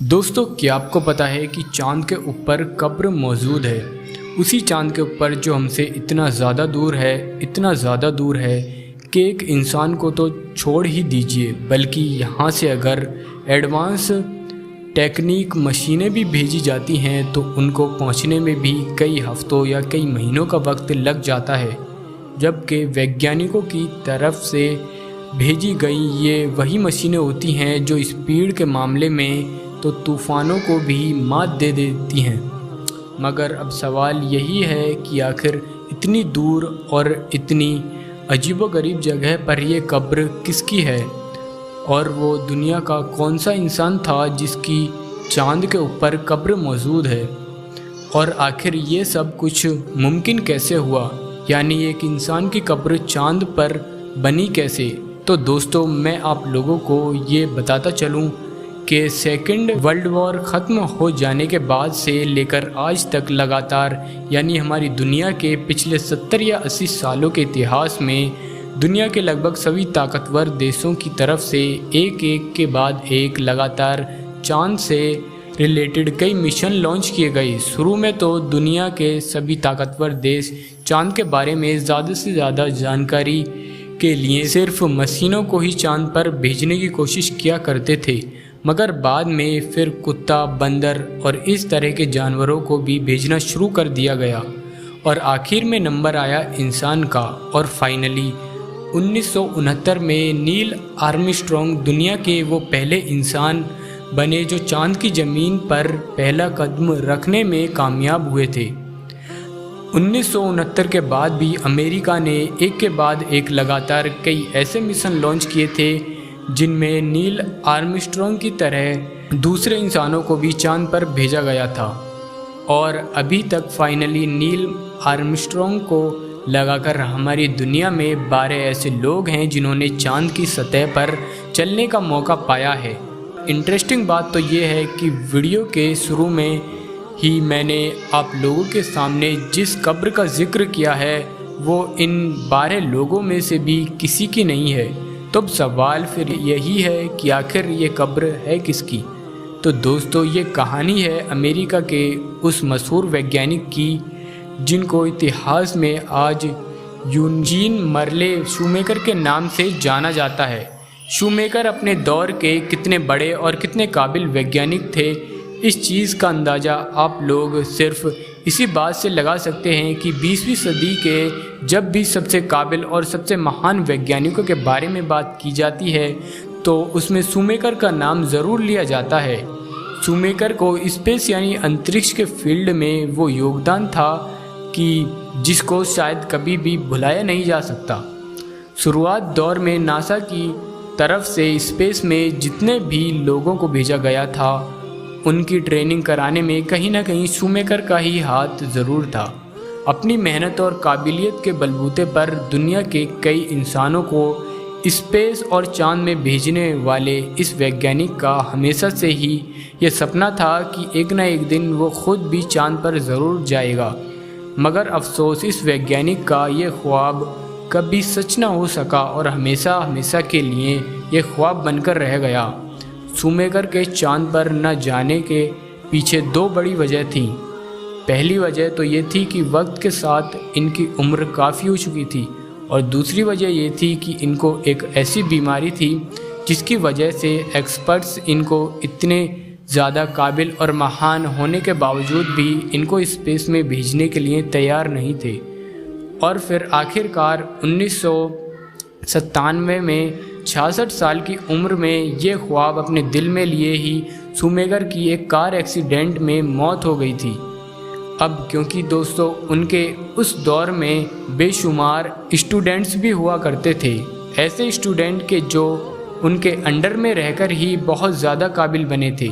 दोस्तों, क्या आपको पता है कि चांद के ऊपर कब्र मौजूद है। उसी चांद के ऊपर जो हमसे इतना ज़्यादा दूर है, इतना ज़्यादा दूर है कि एक इंसान को तो छोड़ ही दीजिए, बल्कि यहाँ से अगर एडवांस टेक्निक मशीनें भी भेजी जाती हैं तो उनको पहुँचने में भी कई हफ्तों या कई महीनों का वक्त लग जाता है। जबकि वैज्ञानिकों की तरफ से भेजी गई ये वही मशीनें होती हैं जो स्पीड के मामले में तो तूफ़ानों को भी मात दे देती हैं। मगर अब सवाल यही है कि आखिर इतनी दूर और इतनी अजीबोगरीब जगह पर यह कब्र किसकी है, और वो दुनिया का कौन सा इंसान था जिसकी चांद के ऊपर कब्र मौजूद है, और आखिर ये सब कुछ मुमकिन कैसे हुआ, यानी एक इंसान की कब्र चांद पर बनी कैसे। तो दोस्तों, मैं आप लोगों को ये बताता चलूँ कि सेकेंड वर्ल्ड वॉर ख़त्म हो जाने के बाद से लेकर आज तक लगातार, यानी हमारी दुनिया के पिछले 70 या 80 सालों के इतिहास में दुनिया के लगभग सभी ताकतवर देशों की तरफ से एक एक के बाद एक लगातार चांद से रिलेटेड कई मिशन लॉन्च किए गए। शुरू में तो दुनिया के सभी ताकतवर देश चांद के बारे में ज़्यादा से ज़्यादा जानकारी के लिए सिर्फ मशीनों को ही चांद पर भेजने की कोशिश किया करते थे, मगर बाद में फिर कुत्ता, बंदर और इस तरह के जानवरों को भी भेजना शुरू कर दिया गया, और आखिर में नंबर आया इंसान का। और फाइनली 1969 में नील आर्मस्ट्रॉन्ग दुनिया के वो पहले इंसान बने जो चांद की ज़मीन पर पहला कदम रखने में कामयाब हुए थे। 1969 के बाद भी अमेरिका ने एक के बाद एक लगातार कई ऐसे मिशन लॉन्च किए थे जिनमें नील आर्मस्ट्रॉन्ग की तरह दूसरे इंसानों को भी चांद पर भेजा गया था। और अभी तक फाइनली नील आर्मस्ट्रॉन्ग को लगाकर हमारी दुनिया में 12 ऐसे लोग हैं जिन्होंने चांद की सतह पर चलने का मौका पाया है। इंटरेस्टिंग बात तो ये है कि वीडियो के शुरू में ही मैंने आप लोगों के सामने जिस कब्र का जिक्र किया है वो इन 12 लोगों में से भी किसी की नहीं है। तो अब सवाल फिर यही है कि आखिर ये कब्र है किसकी। तो दोस्तों, ये कहानी है अमेरिका के उस मशहूर वैज्ञानिक की जिनको इतिहास में आज यूजीन मर्ले शूमेकर के नाम से जाना जाता है। शूमेकर अपने दौर के कितने बड़े और कितने काबिल वैज्ञानिक थे, इस चीज़ का अंदाज़ा आप लोग सिर्फ इसी बात से लगा सकते हैं कि 20वीं सदी के जब भी सबसे काबिल और सबसे महान वैज्ञानिकों के बारे में बात की जाती है तो उसमें शूमेकर का नाम ज़रूर लिया जाता है। शूमेकर को स्पेस यानी अंतरिक्ष के फील्ड में वो योगदान था कि जिसको शायद कभी भी भुलाया नहीं जा सकता। शुरुआत दौर में नासा की तरफ से स्पेस में जितने भी लोगों को भेजा गया था उनकी ट्रेनिंग कराने में कहीं ना कहीं शूमेकर का ही हाथ ज़रूर था। अपनी मेहनत और काबिलियत के बलबूते पर दुनिया के कई इंसानों को स्पेस और चांद में भेजने वाले इस वैज्ञानिक का हमेशा से ही ये सपना था कि एक ना एक दिन वो खुद भी चांद पर ज़रूर जाएगा। मगर अफसोस, इस वैज्ञानिक का ये ख्वाब कभी सच ना हो सका और हमेशा हमेशा के लिए ये ख्वाब बनकर रह गया। शूमेकर के चांद पर न जाने के पीछे 2 बड़ी वजह थीं। पहली वजह तो ये थी कि वक्त के साथ इनकी उम्र काफ़ी हो चुकी थी, और दूसरी वजह ये थी कि इनको एक ऐसी बीमारी थी जिसकी वजह से एक्सपर्ट्स इनको इतने ज़्यादा काबिल और महान होने के बावजूद भी इनको स्पेस में भेजने के लिए तैयार नहीं थे। और फिर आखिरकार 1997 में 66 साल की उम्र में ये ख्वाब अपने दिल में लिए ही शूमेकर की एक कार एक्सीडेंट में मौत हो गई थी। अब क्योंकि दोस्तों उनके उस दौर में बेशुमार स्टूडेंट्स भी हुआ करते थे, ऐसे स्टूडेंट के जो उनके अंडर में रहकर ही बहुत ज़्यादा काबिल बने थे।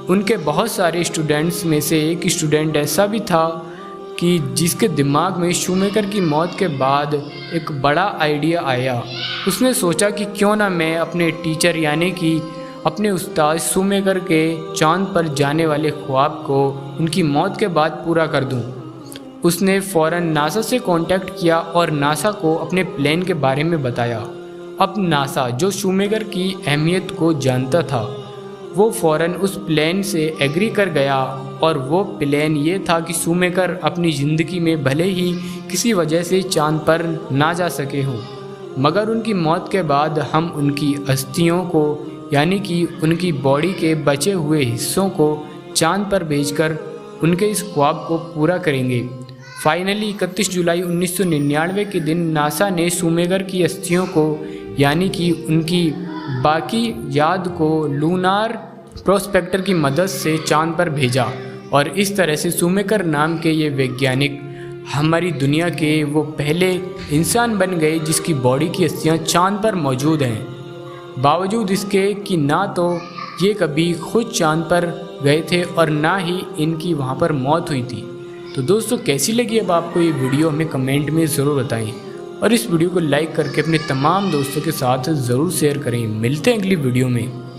उनके बहुत सारे स्टूडेंट्स में से एक स्टूडेंट ऐसा भी था कि जिसके दिमाग में शूमेकर की मौत के बाद एक बड़ा आइडिया आया। उसने सोचा कि क्यों ना मैं अपने टीचर यानी कि अपने उस्ताद शूमेकर के चांद पर जाने वाले ख्वाब को उनकी मौत के बाद पूरा कर दूं। उसने फ़ौरन नासा से कांटेक्ट किया और नासा को अपने प्लान के बारे में बताया। अब नासा जो शूमेकर की अहमियत को जानता था वो फ़ौरन उस प्लान से एग्री कर गया और वो प्लान ये था कि शूमेकर अपनी ज़िंदगी में भले ही किसी वजह से चांद पर ना जा सके हों, मगर उनकी मौत के बाद हम उनकी अस्थियों को यानी कि उनकी बॉडी के बचे हुए हिस्सों को चांद पर भेजकर उनके इस ख्वाब को पूरा करेंगे। फाइनली 31 जुलाई 1999 के दिन नासा ने शूमेकर की अस्थियों को यानी कि उनकी बाकी याद को लूनार प्रोस्पेक्टर की मदद से चांद पर भेजा और इस तरह से शूमेकर नाम के ये वैज्ञानिक हमारी दुनिया के वो पहले इंसान बन गए जिसकी बॉडी की अस्थियाँ चांद पर मौजूद हैं। बावजूद इसके कि ना तो ये कभी खुद चांद पर गए थे और ना ही इनकी वहाँ पर मौत हुई थी। तो दोस्तों कैसी लगी अब आपको ये वीडियो हमें कमेंट में ज़रूर बताएं और इस वीडियो को लाइक करके अपने तमाम दोस्तों के साथ ज़रूर शेयर करें। मिलते हैं अगली वीडियो में।